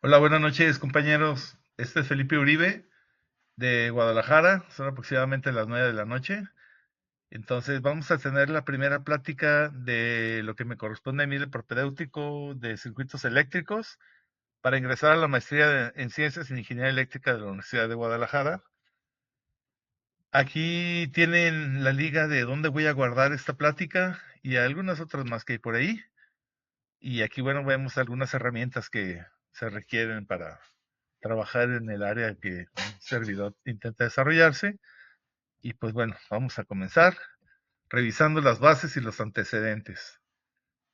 Hola, buenas noches, compañeros. Este es Felipe Uribe de Guadalajara. Son aproximadamente las 9 de la noche. Entonces, vamos a tener la primera plática de lo que me corresponde a mí de propedéutico de circuitos eléctricos para ingresar a la maestría en Ciencias en Ingeniería Eléctrica de la Universidad de Guadalajara. Aquí tienen la liga de dónde voy a guardar esta plática y algunas otras más que hay por ahí. Y aquí, bueno, vemos algunas herramientas que se requieren para trabajar en el área que un servidor intenta desarrollarse. Y pues bueno, vamos a comenzar revisando las bases y los antecedentes.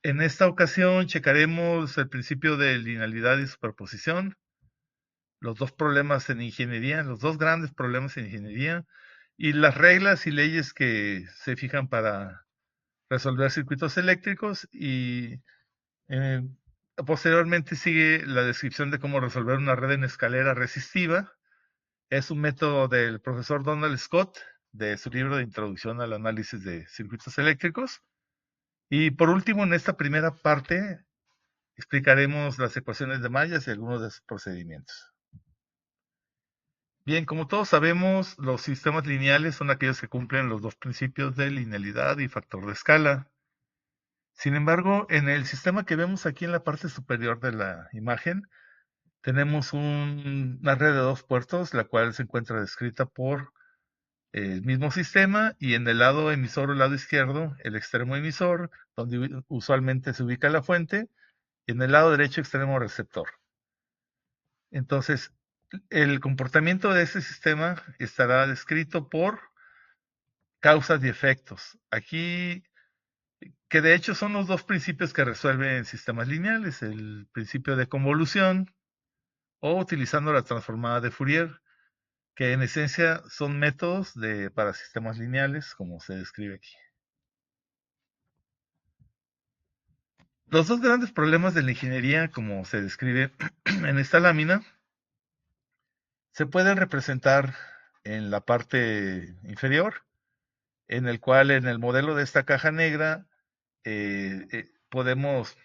En esta ocasión checaremos el principio de linealidad y superposición, los dos problemas en ingeniería, los dos grandes problemas en ingeniería, y las reglas y leyes que se fijan para resolver circuitos eléctricos y eh, posteriormente sigue la descripción de cómo resolver una red en escalera resistiva. Es un método del profesor Donald Scott, de su libro de Introducción al Análisis de Circuitos Eléctricos. Y por último, en esta primera parte, explicaremos las ecuaciones de mallas y algunos de sus procedimientos. Bien, como todos sabemos, los sistemas lineales son aquellos que cumplen los dos principios de linealidad y factor de escala. Sin embargo, en el sistema que vemos aquí en la parte superior de la imagen, tenemos una red de dos puertos, la cual se encuentra descrita por el mismo sistema y en el lado emisor o lado izquierdo el extremo emisor, donde usualmente se ubica la fuente, y en el lado derecho extremo receptor. Entonces, el comportamiento de este sistema estará descrito por causas y efectos. Aquí, que de hecho son los dos principios que resuelven sistemas lineales, el principio de convolución o utilizando la transformada de Fourier, que en esencia son métodos para sistemas lineales, como se describe aquí. Los dos grandes problemas de la ingeniería, como se describe en esta lámina, se pueden representar en la parte inferior, en el cual en el modelo de esta caja negra podemos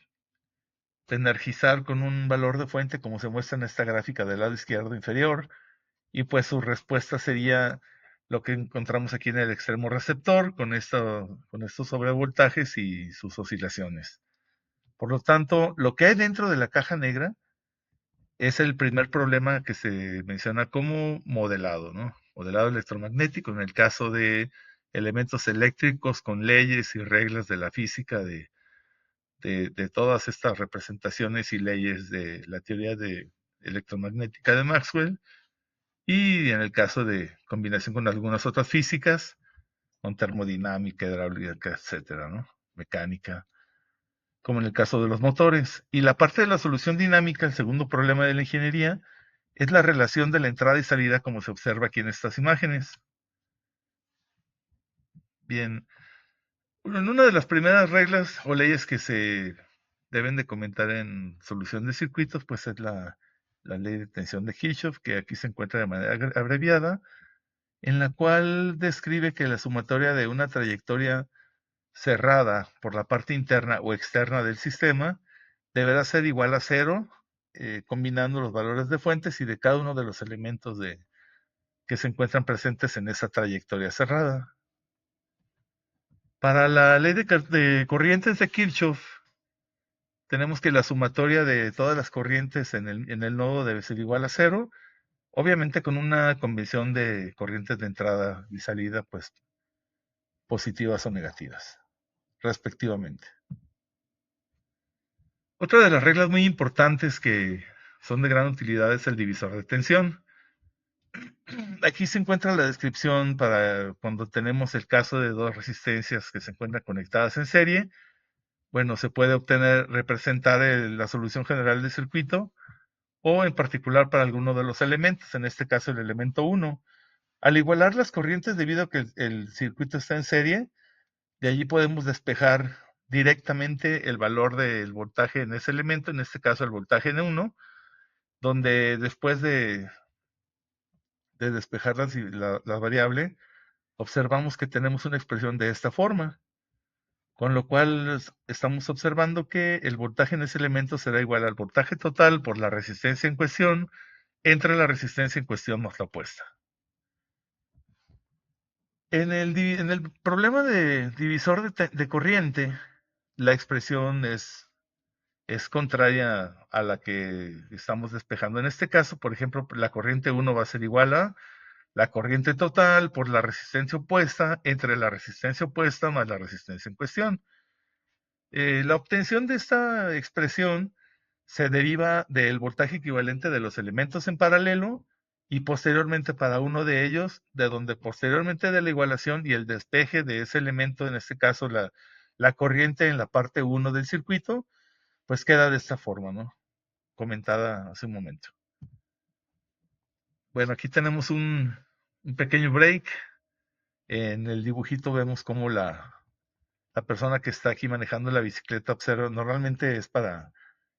energizar con un valor de fuente, como se muestra en esta gráfica del lado izquierdo inferior, y pues su respuesta sería lo que encontramos aquí en el extremo receptor, con estos sobrevoltajes y sus oscilaciones. Por lo tanto, lo que hay dentro de la caja negra es el primer problema que se menciona como modelado, ¿no? Modelado electromagnético, en el caso de elementos eléctricos con leyes y reglas de la física de todas estas representaciones y leyes de la teoría electromagnética de Maxwell, y en el caso de combinación con algunas otras físicas, con termodinámica, hidráulica, etcétera, ¿no? Mecánica, como en el caso de los motores. Y la parte de la solución dinámica, el segundo problema de la ingeniería, es la relación de la entrada y salida como se observa aquí en estas imágenes. Bien, en una de las primeras reglas o leyes que se deben de comentar en solución de circuitos, pues es la ley de tensión de Kirchhoff, que aquí se encuentra de manera abreviada, en la cual describe que la sumatoria de una trayectoria cerrada por la parte interna o externa del sistema deberá ser igual a cero, combinando los valores de fuentes y de cada uno de los elementos que se encuentran presentes en esa trayectoria cerrada. Para la ley de corrientes de Kirchhoff, tenemos que la sumatoria de todas las corrientes en el nodo debe ser igual a cero, obviamente con una convención de corrientes de entrada y salida, pues positivas o negativas, respectivamente. Otra de las reglas muy importantes que son de gran utilidad es el divisor de tensión. Aquí se encuentra la descripción para cuando tenemos el caso de dos resistencias que se encuentran conectadas en serie. Bueno, se puede obtener, representar la solución general del circuito o en particular para alguno de los elementos, en este caso el elemento 1. Al igualar las corrientes debido a que el circuito está en serie, de allí podemos despejar directamente el valor del voltaje en ese elemento, en este caso el voltaje N1, donde después de despejar la variable, observamos que tenemos una expresión de esta forma. con lo cual estamos observando que el voltaje en ese elemento será igual al voltaje total por la resistencia en cuestión entre la resistencia en cuestión más la opuesta. En el problema de divisor de corriente, la expresión es contraria a la que estamos despejando. En este caso, por ejemplo, la corriente 1 va a ser igual a la corriente total por la resistencia opuesta entre la resistencia opuesta más la resistencia en cuestión. La obtención de esta expresión se deriva del voltaje equivalente de los elementos en paralelo y posteriormente para uno de ellos, de donde posteriormente de la igualación y el despeje de ese elemento, en este caso la corriente en la parte 1 del circuito, pues queda de esta forma, ¿no? Comentada hace un momento. Bueno, aquí tenemos un pequeño break. En el dibujito vemos cómo la persona que está aquí manejando la bicicleta observa, normalmente es para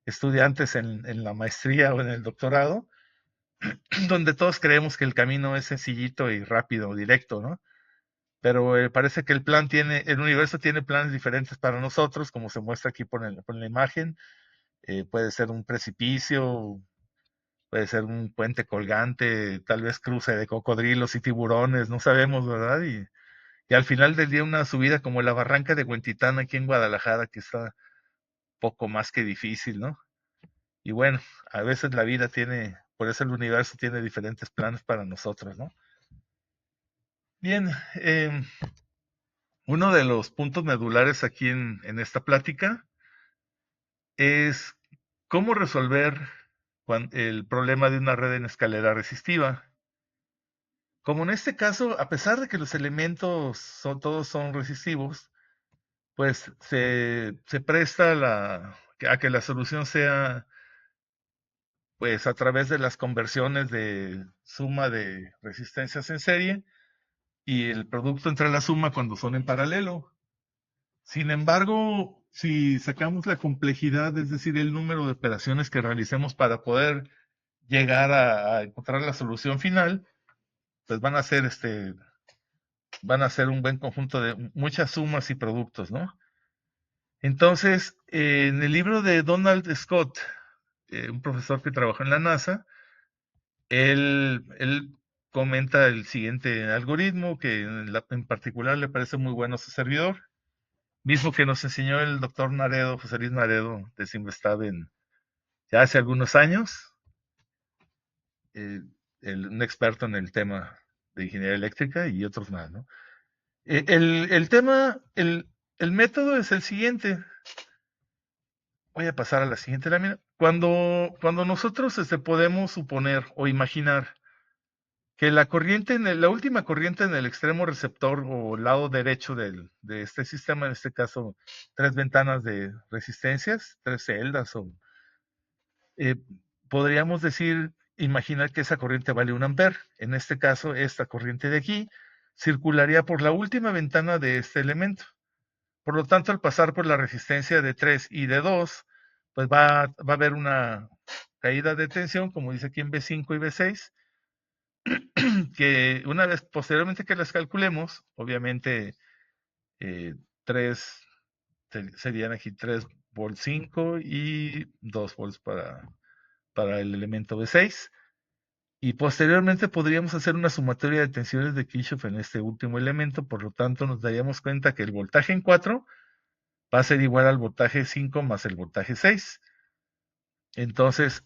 estudiantes en la maestría o en el doctorado, donde todos creemos que el camino es sencillito y rápido, directo, ¿no? Pero parece que el universo tiene planes diferentes para nosotros, como se muestra aquí por la imagen. Puede ser un precipicio, puede ser un puente colgante, tal vez cruce de cocodrilos y tiburones, no sabemos, ¿verdad? Y al final del día una subida como la barranca de Huentitán aquí en Guadalajara, que está poco más que difícil, ¿no? Y bueno, a veces la vida tiene, por eso el universo tiene diferentes planes para nosotros, ¿no? Bien, uno de los puntos medulares aquí en esta plática es cómo resolver el problema de una red en escalera resistiva. Como en este caso, a pesar de que los elementos todos son resistivos, pues se presta a que la solución sea pues a través de las conversiones de suma de resistencias en serie y el producto entre la suma cuando son en paralelo. Sin embargo, si sacamos la complejidad, es decir, el número de operaciones que realicemos para poder llegar a encontrar la solución final, pues van a ser un buen conjunto de muchas sumas y productos, ¿no? Entonces, en el libro de Donald Scott, un profesor que trabajó en la NASA, él comenta el siguiente algoritmo que en particular le parece muy bueno a su servidor, mismo que nos enseñó el doctor Naredo, José Luis Naredo de Simvestab ya hace algunos años, eh, un experto en el tema de ingeniería eléctrica y otros más, ¿no? El tema, el método es el siguiente. Voy a pasar a la siguiente lámina. Cuando nosotros podemos suponer o imaginar que la corriente, la última corriente en el extremo receptor o lado derecho de este sistema, en este caso, tres ventanas de resistencias, tres celdas, eh, podríamos decir, imaginar que esa corriente vale 1 amper. En este caso, esta corriente de aquí circularía por la última ventana de este elemento. Por lo tanto, al pasar por la resistencia de 3 y de 2, pues va a haber una caída de tensión, como dice aquí en B5 y B6, que una vez posteriormente que las calculemos, obviamente 3 serían aquí 3 volts 5 y 2 volts para el elemento B6. Y posteriormente podríamos hacer una sumatoria de tensiones de Kirchhoff en este último elemento, por lo tanto nos daríamos cuenta que el voltaje en 4 va a ser igual al voltaje 5 más el voltaje 6. Entonces,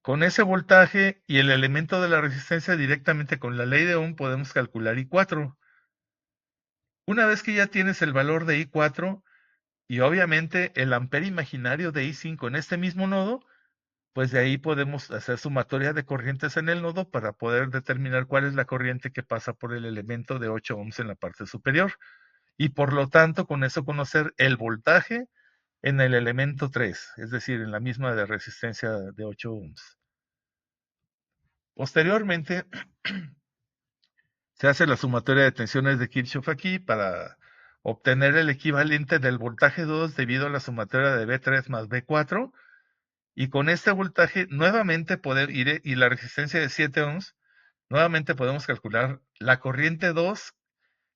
con ese voltaje y el elemento de la resistencia directamente con la ley de Ohm podemos calcular I4. Una vez que ya tienes el valor de I4 y obviamente el ampere imaginario de I5 en este mismo nodo, pues de ahí podemos hacer sumatoria de corrientes en el nodo para poder determinar cuál es la corriente que pasa por el elemento de 8 ohms en la parte superior. Y por lo tanto, con eso conocer el voltaje en el elemento 3, es decir, en la misma de resistencia de 8 ohms. Posteriormente, se hace la sumatoria de tensiones de Kirchhoff aquí para obtener el equivalente del voltaje 2 debido a la sumatoria de B3 más B4. Y con este voltaje, nuevamente poder ir, y la resistencia de 7 ohms, nuevamente podemos calcular la corriente 2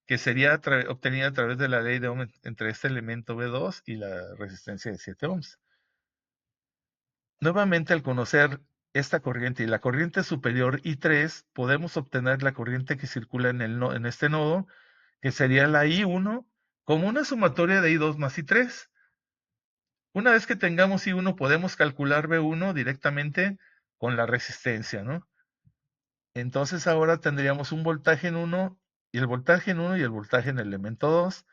que sería obtenida a través de la ley de Ohm entre este elemento B2 y la resistencia de 7 ohms. Nuevamente, al conocer esta corriente y la corriente superior I3, podemos obtener la corriente que circula en este nodo, que sería la I1, como una sumatoria de I2 más I3. Una vez que tengamos I1, podemos calcular B1 directamente con la resistencia, ¿no? Entonces ahora tendríamos un voltaje en uno y el voltaje en uno y el voltaje en el elemento 2.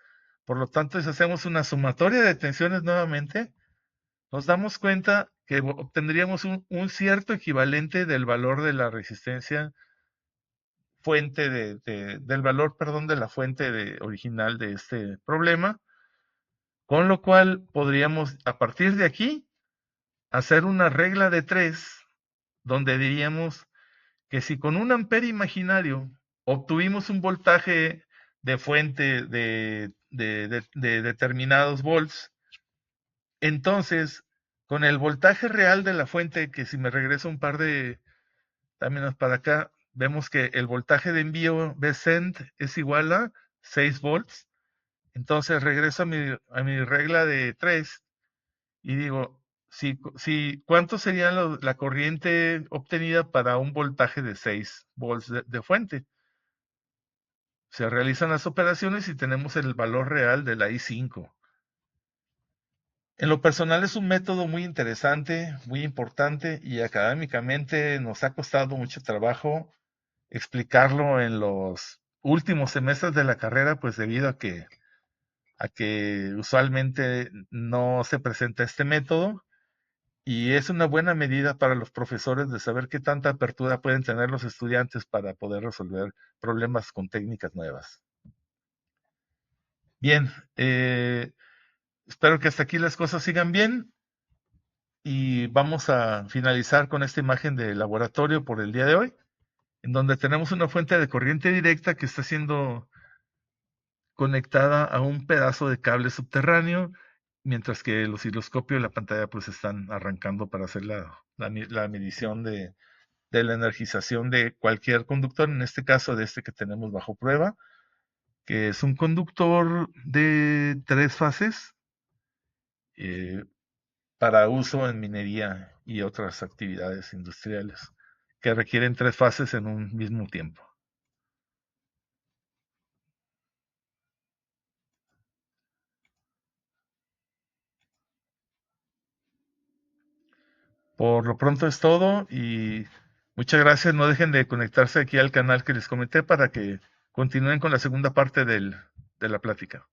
Por lo tanto, si hacemos una sumatoria de tensiones nuevamente, nos damos cuenta que obtendríamos un cierto equivalente del valor de la resistencia fuente del valor, perdón, de la fuente original de este problema, con lo cual podríamos, a partir de aquí, hacer una regla de tres, donde diríamos que si con un amper imaginario obtuvimos un voltaje de fuente de determinados volts, entonces con el voltaje real de la fuente, que si me regreso un par de láminas para acá, vemos que el voltaje de envío Vsend es igual a 6 volts. Entonces regreso a mi regla de 3 y digo, ¿cuánto sería la corriente obtenida para un voltaje de 6 volts de fuente? Se realizan las operaciones y tenemos el valor real de la I5. En lo personal es un método muy interesante, muy importante y académicamente nos ha costado mucho trabajo explicarlo en los últimos semestres de la carrera, pues debido a que usualmente no se presenta este método. Y es una buena medida para los profesores de saber qué tanta apertura pueden tener los estudiantes para poder resolver problemas con técnicas nuevas. Bien, espero que hasta aquí las cosas sigan bien y vamos a finalizar con esta imagen de laboratorio por el día de hoy, en donde tenemos una fuente de corriente directa que está siendo conectada a un pedazo de cable subterráneo, mientras que el osciloscopio y la pantalla pues están arrancando para hacer la medición de la energización de cualquier conductor, en este caso de este que tenemos bajo prueba, que es un conductor de 3 fases eh, para uso en minería y otras actividades industriales que requieren 3 fases en un mismo tiempo. Por lo pronto es todo y muchas gracias. No dejen de conectarse aquí al canal que les comenté para que continúen con la segunda parte de la plática.